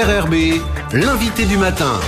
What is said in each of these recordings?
RRB, l'invité du matin.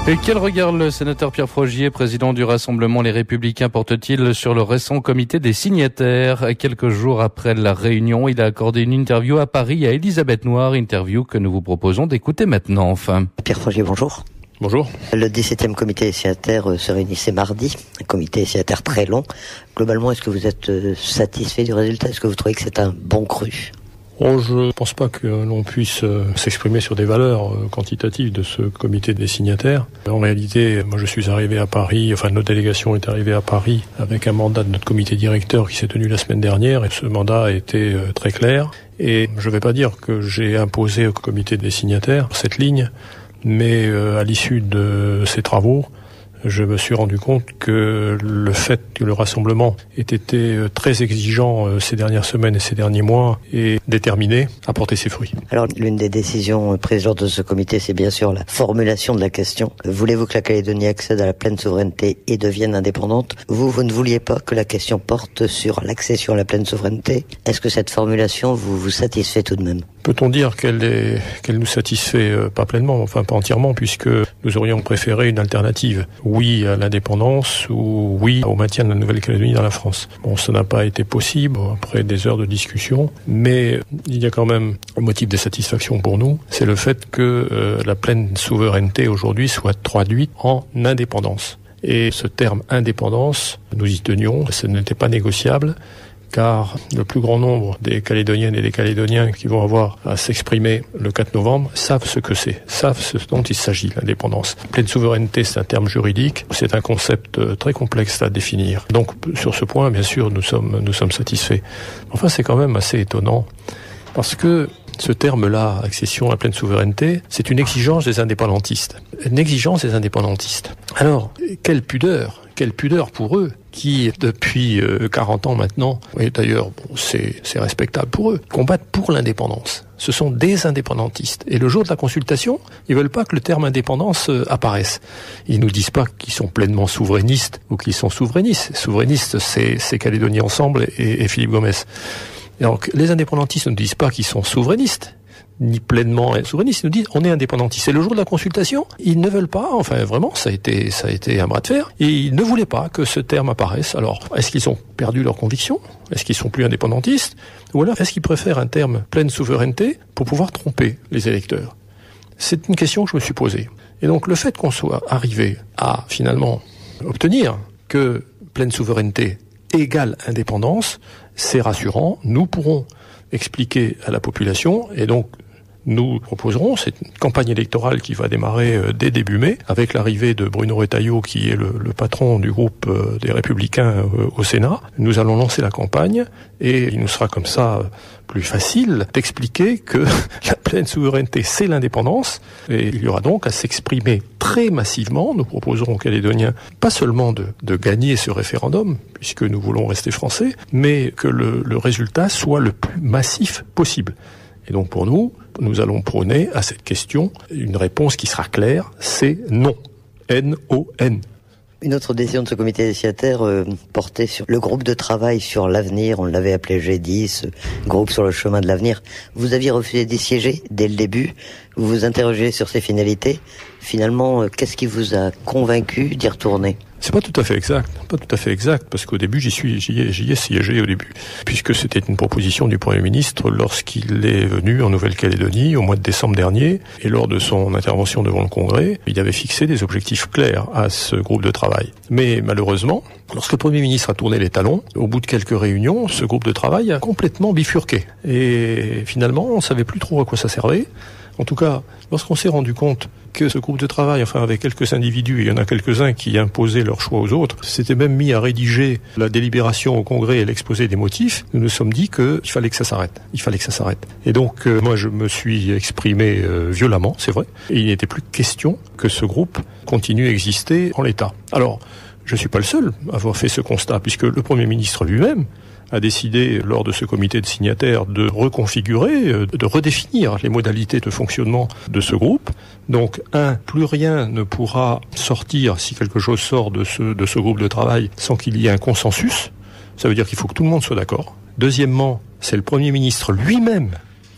Et quel regard le sénateur Pierre Frogier, président du Rassemblement Les Républicains, porte-t-il sur le récent comité des signataires? Quelques jours après la réunion, il a accordé une interview à Paris à Elisabeth Noir, interview que nous vous proposons d'écouter maintenant. Enfin, Pierre Frogier, bonjour. Bonjour. Le 17e comité des signataires se réunissait mardi, un comité des signataires très long. Globalement, est-ce que vous êtes satisfait du résultat? Est-ce que vous trouvez que c'est un bon cru? Je ne pense pas que l'on puisse s'exprimer sur des valeurs quantitatives de ce comité des signataires. En réalité, moi je suis arrivé à Paris, notre délégation est arrivée à Paris avec un mandat de notre comité directeur qui s'est tenu la semaine dernière, et ce mandat a été très clair. Et je ne vais pas dire que j'ai imposé au comité des signataires cette ligne, mais à l'issue de ces travaux, je me suis rendu compte que le fait que le rassemblement ait été très exigeant ces dernières semaines et ces derniers mois et déterminé a porté ses fruits. Alors, l'une des décisions prises lors de ce comité, c'est bien sûr la formulation de la question. Voulez-vous que la Calédonie accède à la pleine souveraineté et devienne indépendante? Vous ne vouliez pas que la question porte sur l'accession à la pleine souveraineté. Est-ce que cette formulation vous satisfait tout de même? Peut-on dire qu'elle nous satisfait pas pleinement, pas entièrement, puisque nous aurions préféré une alternative. Oui à l'indépendance ou oui au maintien de la Nouvelle-Calédonie dans la France. Ça n'a pas été possible après des heures de discussion, mais il y a quand même un motif de satisfaction pour nous, c'est le fait que la pleine souveraineté aujourd'hui soit traduite en indépendance. Et ce terme indépendance, nous y tenions, ce n'était pas négociable, car le plus grand nombre des Calédoniennes et des Calédoniens qui vont avoir à s'exprimer le 4 novembre savent ce que c'est, savent ce dont il s'agit, l'indépendance. Pleine souveraineté, c'est un terme juridique, c'est un concept très complexe à définir. Donc, sur ce point, bien sûr, nous sommes satisfaits. Enfin, c'est quand même assez étonnant, parce que ce terme-là, accession à la pleine souveraineté, c'est une exigence des indépendantistes. Une exigence des indépendantistes. Alors, quelle pudeur pour eux, qui, depuis 40 ans maintenant, et d'ailleurs, c'est respectable pour eux, combattent pour l'indépendance. Ce sont des indépendantistes. Et le jour de la consultation, ils veulent pas que le terme indépendance apparaisse. Ils nous disent pas qu'ils sont pleinement souverainistes ou qu'ils sont souverainistes. Souverainistes, c'est Calédonie Ensemble et Philippe Gomès. Et donc, les indépendantistes ne disent pas qu'ils sont souverainistes, ni pleinement souverainistes, ils nous disent on est indépendantistes. Et le jour de la consultation, ils ne veulent pas, vraiment, ça a été un bras de fer, et ils ne voulaient pas que ce terme apparaisse. Alors, est-ce qu'ils ont perdu leur conviction? Est-ce qu'ils sont plus indépendantistes? Ou alors, est-ce qu'ils préfèrent un terme pleine souveraineté pour pouvoir tromper les électeurs? C'est une question que je me suis posée. Et donc, le fait qu'on soit arrivé à, finalement, obtenir que pleine souveraineté égale indépendance, c'est rassurant. Nous pourrons expliquer à la population, et donc nous proposerons, c'est une campagne électorale qui va démarrer dès début mai, avec l'arrivée de Bruno Retailleau, qui est le patron du groupe des Républicains au Sénat. Nous allons lancer la campagne, et il nous sera comme ça plus facile d'expliquer que la pleine souveraineté, c'est l'indépendance, et il y aura donc à s'exprimer très massivement. Nous proposerons aux Calédoniens pas seulement de gagner ce référendum, puisque nous voulons rester français, mais que le résultat soit le plus massif possible. Et donc pour nous allons prôner à cette question une réponse qui sera claire, c'est non. N-O-N. Une autre décision de ce comité des signataires portait sur le groupe de travail sur l'avenir, on l'avait appelé G10, groupe sur le chemin de l'avenir. Vous aviez refusé d'y siéger dès le début, vous vous interrogez sur ses finalités. Finalement, qu'est-ce qui vous a convaincu d'y retourner? C'est pas tout à fait exact, parce qu'au début, j'y ai siégé au début, puisque c'était une proposition du Premier ministre lorsqu'il est venu en Nouvelle-Calédonie au mois de décembre dernier, et lors de son intervention devant le Congrès, il avait fixé des objectifs clairs à ce groupe de travail. Mais malheureusement, lorsque le Premier ministre a tourné les talons, au bout de quelques réunions, ce groupe de travail a complètement bifurqué. Et finalement, on savait plus trop à quoi ça servait. En tout cas, lorsqu'on s'est rendu compte que ce groupe de travail, avec quelques individus, il y en a quelques-uns qui imposaient leur choix aux autres, s'était même mis à rédiger la délibération au Congrès et l'exposé des motifs, nous nous sommes dit qu'il fallait que ça s'arrête. Et donc, moi, je me suis exprimé violemment, c'est vrai, et il n'était plus question que ce groupe continue à exister en l'état. Alors, je ne suis pas le seul à avoir fait ce constat, puisque le Premier ministre lui-même a décidé, lors de ce comité de signataires, de reconfigurer, de redéfinir les modalités de fonctionnement de ce groupe. Donc, plus rien ne pourra sortir, si quelque chose sort de ce groupe de travail, sans qu'il y ait un consensus. Ça veut dire qu'il faut que tout le monde soit d'accord. Deuxièmement, c'est le Premier ministre lui-même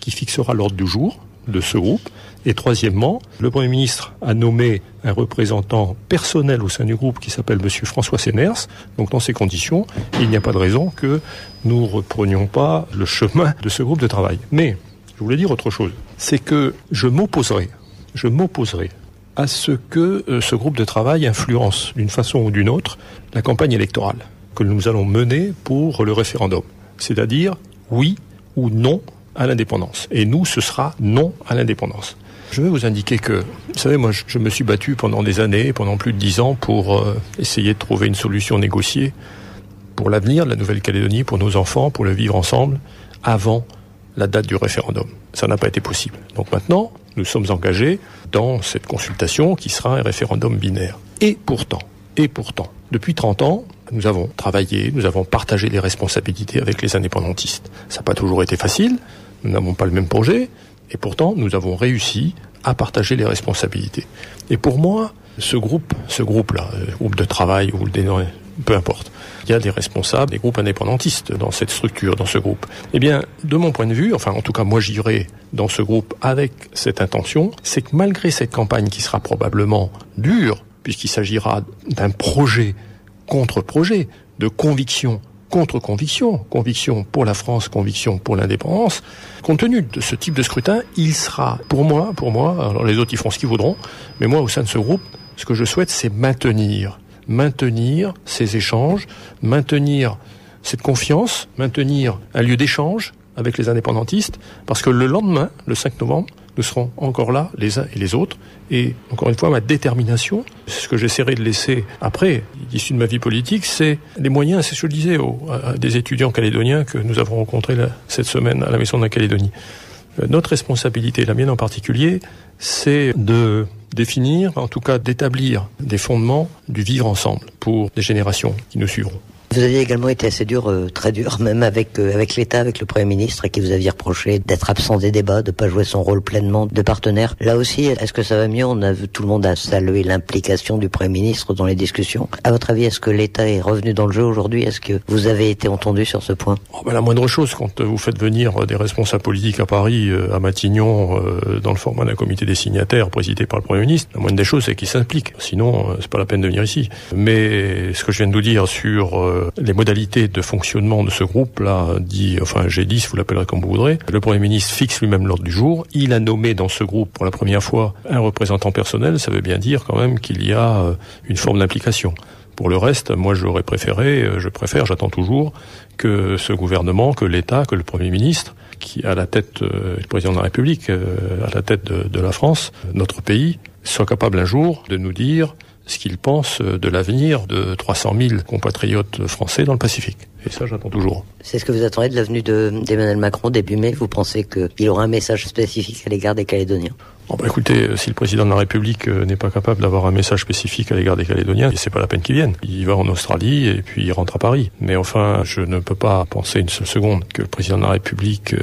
qui fixera l'ordre du jour de ce groupe. Et troisièmement, le Premier ministre a nommé un représentant personnel au sein du groupe qui s'appelle Monsieur François Senners. Donc dans ces conditions, il n'y a pas de raison que nous ne reprenions pas le chemin de ce groupe de travail. Mais je voulais dire autre chose, c'est que je m'opposerai à ce que ce groupe de travail influence d'une façon ou d'une autre la campagne électorale que nous allons mener pour le référendum. C'est-à-dire oui ou non à l'indépendance. Et nous, ce sera non à l'indépendance. Je vais vous indiquer que, vous savez, moi, je me suis battu pendant des années, pendant plus de 10 ans, pour essayer de trouver une solution négociée pour l'avenir de la Nouvelle-Calédonie, pour nos enfants, pour le vivre ensemble, avant la date du référendum. Ça n'a pas été possible. Donc maintenant, nous sommes engagés dans cette consultation qui sera un référendum binaire. Et pourtant, depuis 30 ans, nous avons travaillé, nous avons partagé les responsabilités avec les indépendantistes. Ça n'a pas toujours été facile, nous n'avons pas le même projet, et pourtant nous avons réussi à partager les responsabilités. Et pour moi, ce groupe-là, groupe de travail, ou peu importe, il y a des responsables, des groupes indépendantistes dans cette structure, dans ce groupe. Eh bien, de mon point de vue, enfin en tout cas moi j'irai dans ce groupe avec cette intention, c'est que malgré cette campagne qui sera probablement dure, puisqu'il s'agira d'un projet contre projet, de conviction contre conviction, conviction pour la France, conviction pour l'indépendance, compte tenu de ce type de scrutin, il sera, pour moi, alors les autres ils font ce qu'ils voudront, mais moi au sein de ce groupe, ce que je souhaite c'est maintenir ces échanges, maintenir cette confiance, maintenir un lieu d'échange avec les indépendantistes, parce que le lendemain, le 5 novembre, nous serons encore là, les uns et les autres, et encore une fois, ma détermination, ce que j'essaierai de laisser après, issu de ma vie politique, c'est les moyens, c'est ce que je disais à des étudiants calédoniens que nous avons rencontrés cette semaine à la Maison de la Calédonie. Notre responsabilité, la mienne en particulier, c'est de définir, en tout cas d'établir des fondements du vivre ensemble pour les générations qui nous suivront. Vous aviez également été assez dur, très dur, même avec l'État, avec le Premier ministre, à qui vous aviez reproché d'être absent des débats, de pas jouer son rôle pleinement de partenaire. Là aussi, est-ce que ça va mieux? Tout le monde a salué l'implication du Premier ministre dans les discussions. À votre avis, est-ce que l'État est revenu dans le jeu aujourd'hui? Est-ce que vous avez été entendu sur ce point? La moindre chose, quand vous faites venir des responsables politiques à Paris, à Matignon, dans le format d'un comité des signataires présidé par le Premier ministre, la moindre des choses, c'est qu'ils s'impliquent. Sinon, c'est pas la peine de venir ici. Mais ce que je viens de vous dire sur les modalités de fonctionnement de ce groupe-là, G10, vous l'appellerez comme vous voudrez. Le Premier ministre fixe lui-même l'ordre du jour. Il a nommé dans ce groupe, pour la première fois, un représentant personnel. Ça veut bien dire quand même qu'il y a une forme d'implication. Pour le reste, moi j'attends toujours que ce gouvernement, que l'État, que le Premier ministre, qui à la tête, le président de la République, à la tête de la France, notre pays, soit capable un jour de nous dire ce qu'il pense de l'avenir de 300 000 compatriotes français dans le Pacifique. Et ça, j'attends toujours. C'est ce que vous attendez de la venue d'Emmanuel Macron début mai? Vous pensez qu'il aura un message spécifique à l'égard des Calédoniens? Écoutez, si le président de la République n'est pas capable d'avoir un message spécifique à l'égard des Calédoniens, c'est pas la peine qu'il vienne. Il va en Australie et puis il rentre à Paris. Mais enfin, je ne peux pas penser une seule seconde que le président de la République,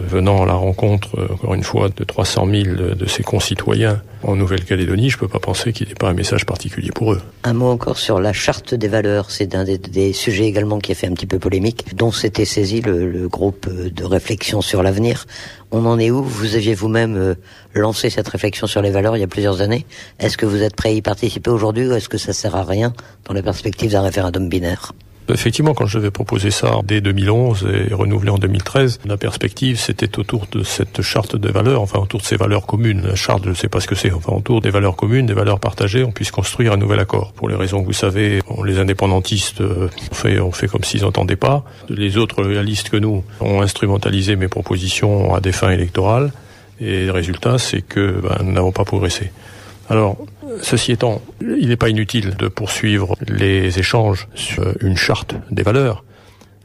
venant à la rencontre, encore une fois, de 300 000 de ses concitoyens en Nouvelle-Calédonie, je peux pas penser qu'il n'ait pas un message particulier pour eux. Un mot encore sur la charte des valeurs. C'est un des sujets également qui a fait un petit peu polémique, dont s'était saisi le groupe de réflexion sur l'avenir. On en est où? Vous aviez vous-même lancé cette réflexion sur les valeurs il y a plusieurs années. Est-ce que vous êtes prêt à y participer aujourd'hui ou est-ce que ça sert à rien dans la perspective d'un référendum binaire? Effectivement, quand je vais proposer ça dès 2011 et renouvelé en 2013, la perspective c'était autour de cette charte des valeurs, autour de ces valeurs communes. La charte, je ne sais pas ce que c'est, autour des valeurs communes, des valeurs partagées, on puisse construire un nouvel accord. Pour les raisons que vous savez, les indépendantistes ont fait comme s'ils n'entendaient pas. Les autres loyalistes que nous ont instrumentalisé mes propositions à des fins électorales. Et le résultat, c'est que nous n'avons pas progressé. Alors, ceci étant, il n'est pas inutile de poursuivre les échanges sur une charte des valeurs,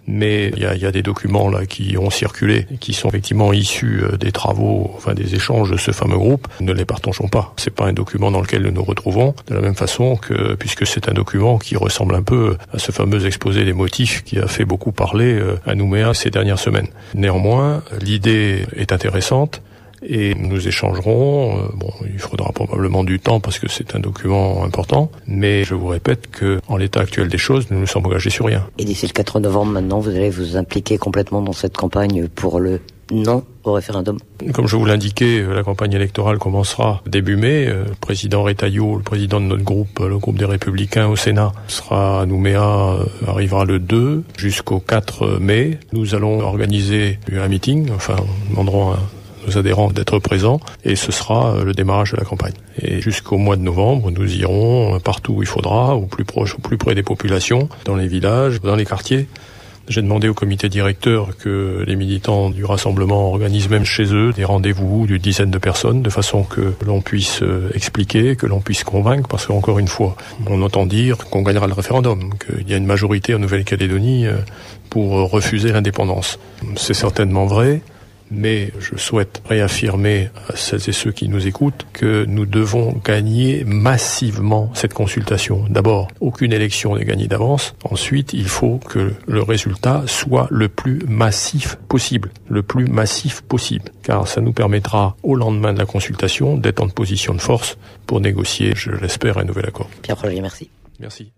mais il y a des documents là qui ont circulé, qui sont effectivement issus des travaux, des échanges de ce fameux groupe. Ne les partageons pas. C'est pas un document dans lequel nous nous retrouvons, de la même façon que, puisque c'est un document qui ressemble un peu à ce fameux exposé des motifs qui a fait beaucoup parler à Nouméa ces dernières semaines. Néanmoins, l'idée est intéressante. Et nous échangerons, il faudra probablement du temps parce que c'est un document important, mais je vous répète que en l'état actuel des choses, nous ne sommes engagés sur rien. Et d'ici le 4 novembre maintenant, vous allez vous impliquer complètement dans cette campagne pour le non au référendum. Comme je vous l'indiquais, la campagne électorale commencera début mai. Le président Retailleau, le président de notre groupe, le groupe des Républicains au Sénat, sera à Nouméa, arrivera le 2 jusqu'au 4 mai. Nous allons organiser un meeting, nous demanderons à nos adhérents d'être présents, et ce sera le démarrage de la campagne. Et jusqu'au mois de novembre, nous irons partout où il faudra, au plus proche, au plus près des populations, dans les villages, dans les quartiers. J'ai demandé au comité directeur que les militants du rassemblement organisent même chez eux des rendez-vous d'une dizaine de personnes, de façon que l'on puisse expliquer, que l'on puisse convaincre, parce qu'encore une fois, on entend dire qu'on gagnera le référendum, qu'il y a une majorité en Nouvelle-Calédonie pour refuser l'indépendance. C'est certainement vrai, mais je souhaite réaffirmer à celles et ceux qui nous écoutent que nous devons gagner massivement cette consultation. D'abord, aucune élection n'est gagnée d'avance. Ensuite, il faut que le résultat soit le plus massif possible. Car ça nous permettra, au lendemain de la consultation, d'être en position de force pour négocier, je l'espère, un nouvel accord. Pierre Frogier, merci. Merci.